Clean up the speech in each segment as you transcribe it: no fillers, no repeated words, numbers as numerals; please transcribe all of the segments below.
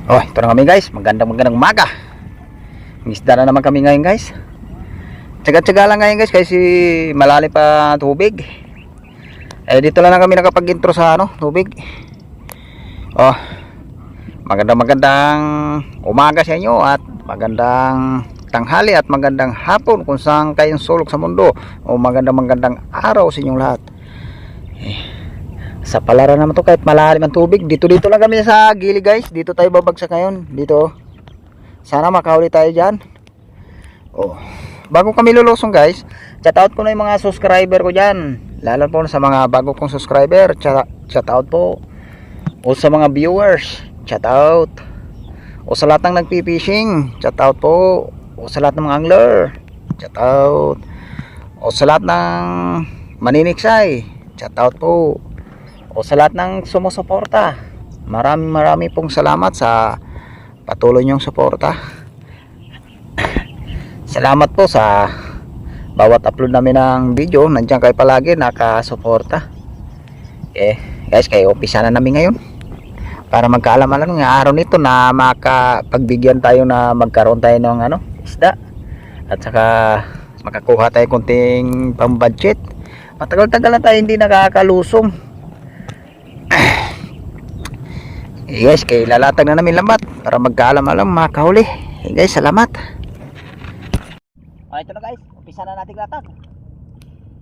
Oh, ito na kami guys. Magandang umaga. Isda na naman kami ngayon guys. Tsaga-tsaga lang ngayon guys kasi malalim pa tubig. Eh dito lang kami nakapag-intro sa tubig. Oh, magandang umaga sa inyo at magandang tanghali at magandang hapon kung saan kayong sulok sa mundo. O magandang araw sa inyong lahat. Sa palaran naman to kahit malalim ang tubig. Dito lang kami sa gili guys. Dito tayo babagsak ngayon. Dito. Sana makahuli tayo dyan. Oh. Bago kami lulusong guys, shout out ko na yung mga subscriber ko dyan. Lalo po sa mga bago kong subscriber. Shout out po. O sa mga viewers, shout out. O sa lahat ng nagpipishing, shout out po. O sa lahat ng mga angler, shout out. O sa lahat ng maniniksay, shout out po. O sa lahat ng sumusuporta, maraming pong salamat sa patuloy niyong suporta. Salamat po sa bawat upload namin ng video. Nandiyan kayo palagi nakasuporta. Guys, kayo umpisa na namin ngayon para magkaalam-alam ng araw nito na makapagbigyan tayo na magkaroon tayo ng isda at saka makakuha tayo konting pambudget. Matagal-tagal na tayo hindi nakakalusong. Guys, kay lalatag na namin lambat para magkaalam-alam makahuli. Guys, salamat. Ito na guys, umpisa na natin latag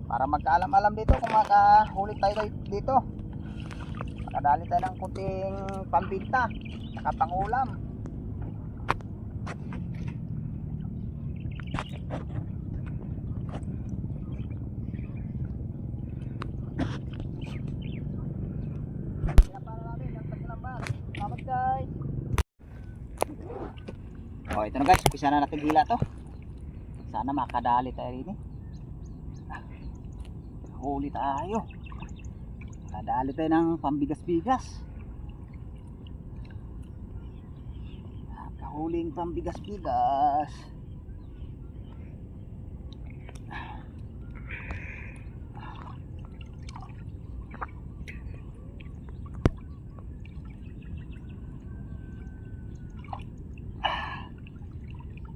para magkaalam-alam dito kung makahuli tayo dito. Makadali tayo ng kunting pambinta saka pangulam. Guys. Oh, ito na guys, umpisa na natin gila to. Sana makadali tayo rin huli tayo. Makadali tayo ng pambigas-bigas. Nakahuling pambigas-bigas.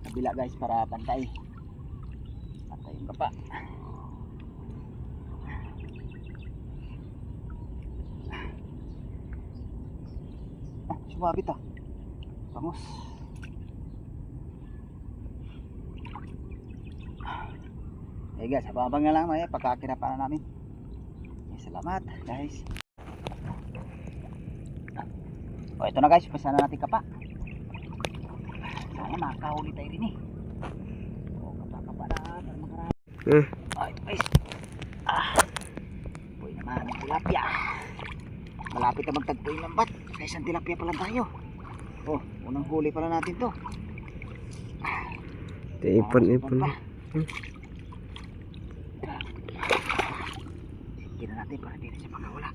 Kabila guys para pantay yung kapa. Sumabit bangus. Guys, habang na lang pagkakirapan na namin. Salamat guys. Ito na guys, umpisa na natin kapa. Sana makahuli tayo rin kapa na para makarami. Ito guys. Puy naman ang tilapia. Malapit na magtagpo yung lambat. Guys, ang tilapia pala tayo. Unang huli pala natin to. Ipon. Sige na natin para dito siya makawala.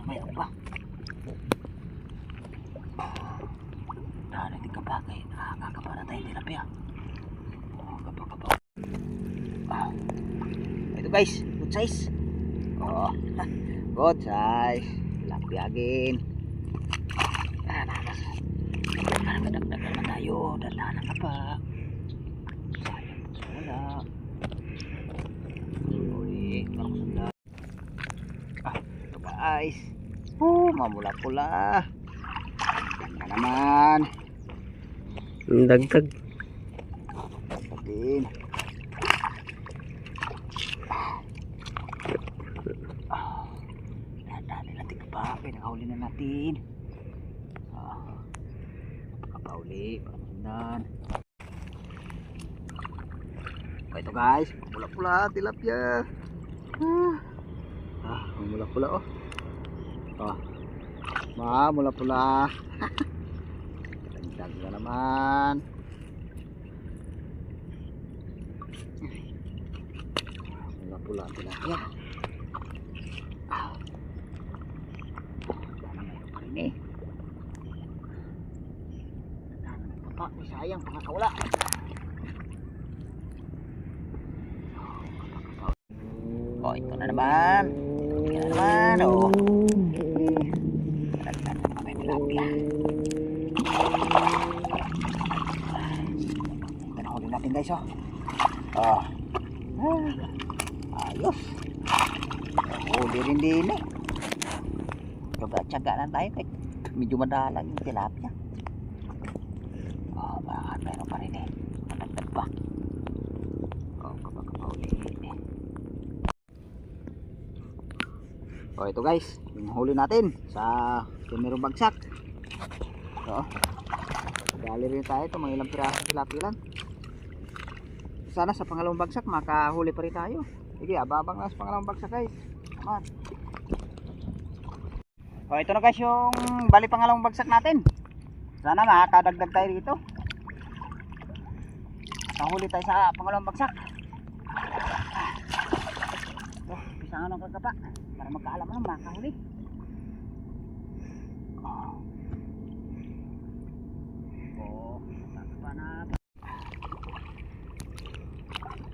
Mamaya pa. Natin kapagay. Nakakapa na tayo tilapia. Kapa. Ito guys, good size. Good size. Tilapia again. Madagdagan na tayo. Dala na pa. Sayang po sa wala. Sorry. Ito guys. Mamula-pula. Ganda naman. Dagdag. Din. Dali natin pa. Pinakahuli na natin. Pagkapauli. Pagkasundan. Ito guys. Mamula-pula. Tilapia. Mamula-pula Mamula-pula. Dagdag na naman. Mamula-pula tilapia. Sayang pangakawala. Ito na naman. Yan na naman. Oh. Nagtan na naman may tilapia. Ito na huli natin guys. Oh. Oh. Ayos. Huli rin din eh. Tsaga-tsaga lang tayo kahit medyo madalang yung tilapia. Oh, baka meron pa rin eh. Matagtag pa. Oh, kapag ulit eh. Oh, ito guys, yung huli natin sa Kimero Bagsak. So, gali rin tayo ito, mga ilang piraso tilapia lang. Sana sa pangalawang bagsak makahuli pa rin tayo. Sige, ababang na sa pangalawang bagsak guys. Aman. So, ito na guys yung bali pangalawang bagsak natin. Sana makakadagdag tayo dito. Nakahuli tayo sa pangalawang bagsak. So, pisangan ng kagapa para magkaalam mo makahuli. Kagapa na.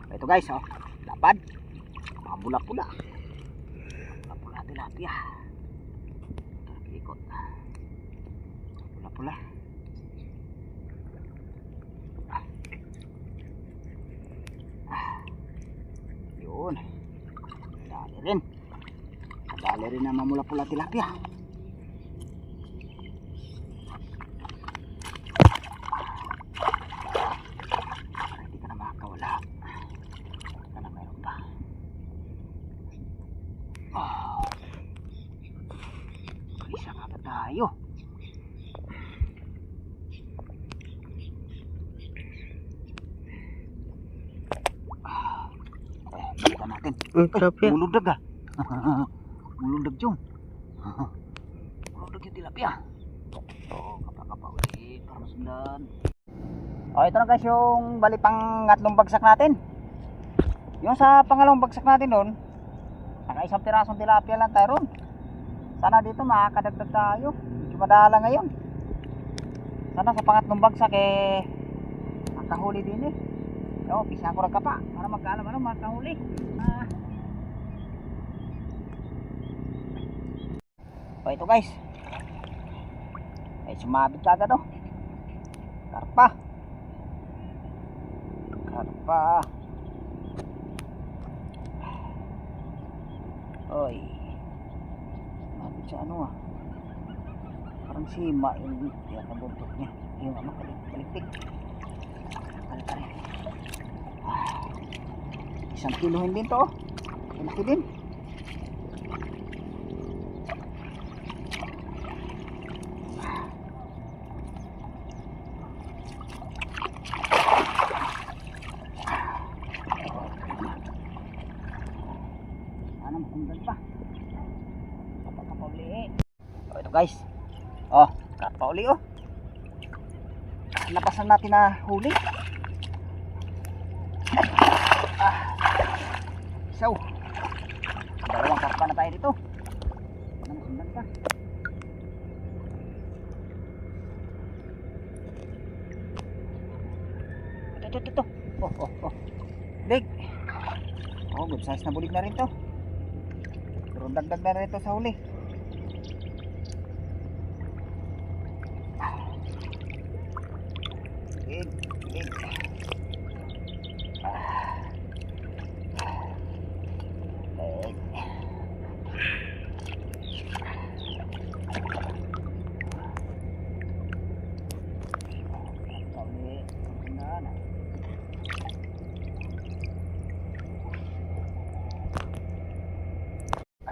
Ito guys, oh, lapad. Pula-pula. Pula-pula tilapia. Ikot. Pula-pula. Yun. Dali rin. Dali rin na mamula-pula tilapia. Hindi ka na makakawala. Sana mayroon pa. Oh. Isa nga ba tayo? Balikan natin. Tilapia. Mulundag ah. Mulundag yung. Mulundag yung tilapia. Oo, kapa-kapa ulit para masundan. O, ito na guys yung bali pang ngatlong bagsak natin. Yung sa pangalawang bagsak natin doon, naka-isang pirasong tilapia lang tayo ron. Sana dito makakadagdag tayo. Medyo madala ngayon. Sana sa pangatlong bagsak eh makahuli din eh. So, pisa ko rin ka pa para magkaalam ano makahuli. So, ito guys. Ay sumabit ka agad oh. Karpa. Karpa. Oy. Sumabit sa ano ah. Parang sima yung buntot niya. Yung ano kaliktik. Kalik-kalik. Isang kilohin din to oh. Malaki din. Ano makundan pa. Kapag-kapag-uli. Oh, ito guys. Oh, kapag-uli oh. Napasan natin na huli. So, dalawang karpa na tayo dito. Ano masundan pa? Ito. Oh. Big. Oh, good size na bulig na rin to. Pero dagdag na rin to sa huli. Big.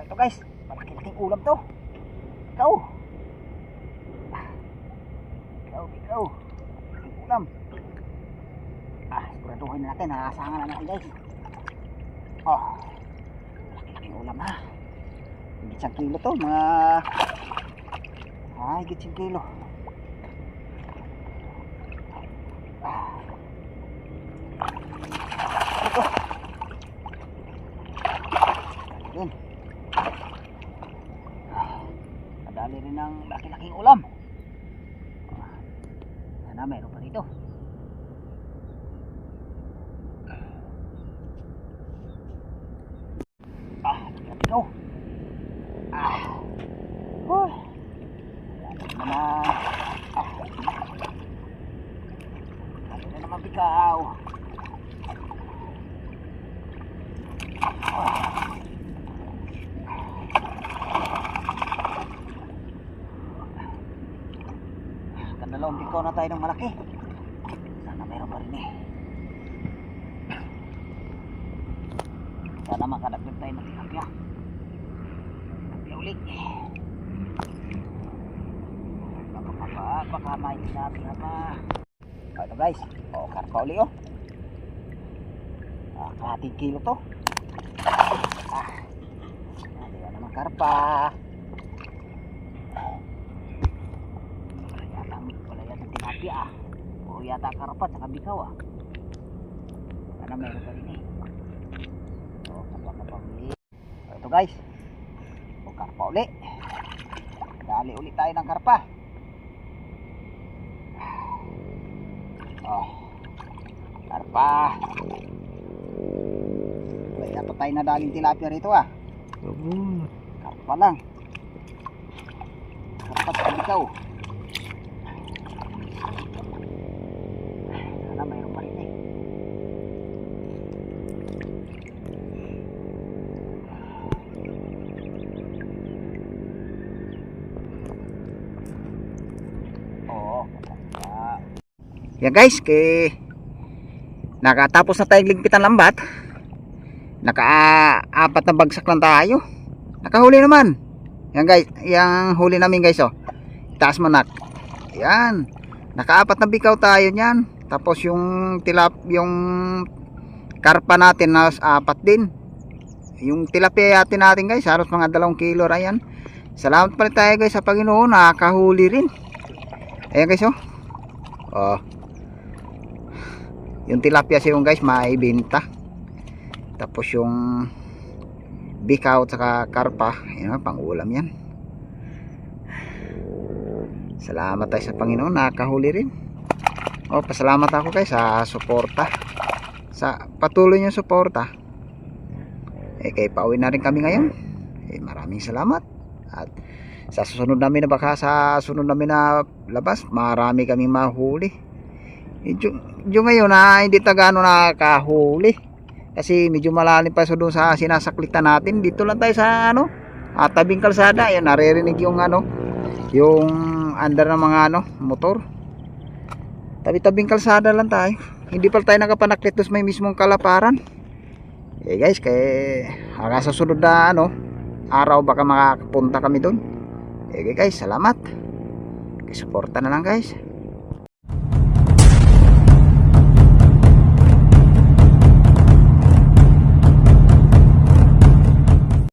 Ito guys, malaki-laking ulam to. Ikaw. Malaking ulam. Siguraduhin na natin, nakasangan na natin guys. Oh, malaki-laking ulam ha. Higit 1 kilo to, mga higit 1 kilo. Ito. Yun. Kadali rin ng laki-laking ulam. Sana meron pa dito. bikaw. Dalawang bikaw na tayo ng malaki. Sana meron pa rin eh. Sana makadagdag tayo ng tilapia. Tilapia ulit. Baka may tilapia pa. Ito guys. O, karpa ulit oh. Kalating kilo to. Hindi na naman karpa. Wala yata tilapia o yata karpa saka bikaw sana meron pa rin eh. So kapag ito guys, o karpa uli, dali ulit tayo ng karpa. Karpa, wala yata tayo nadaling tilapia rito karpa lang, karpa saka bikaw. Mayroon pa rin eh. Oo. Yan guys, nakatapos na tayong ligpitan lambat. Naka-apat na bagsak lang tayo. Nakahuli naman. Yan guys, yung huli namin guys oh. Itaas mo nak. Yan. Naka-apat na bikaw tayo niyan. Tapos yung yung karpa natin na apat din. Yung tilapia natin guys, halos mga 2 kilo ayan. Salamat pala tayo guys sa Panginoon, nakahuli rin. Ayan guys oh. Yung tilapia siya guys, maibenta. Tapos yung bikaw at saka karpa, ayan, pang ulam yan. Salamat tayo sa Panginoon, nakahuli rin. Pasalamat ako guys sa suporta, sa patuloy nyo suporta. Kaya pauwi na rin kami ngayon. Maraming salamat. At sa susunod namin na baka sa sunod namin na labas, marami kaming mahuli. Medyo ngayon hindi tagano nakahuli kasi medyo malalim pa doon sa sinasaklitan natin. Dito lang tayo sa tabing kalsada. Ayan, naririnig yung yung under ng mga motor. Tabi-tabing kalsada lang tayo. Hindi pa tayo nakapanaklit doon may mismong kalaparan. Guys, hanggang sa sunod na araw baka makapunta kami doon. Guys, salamat. Suporta na lang guys.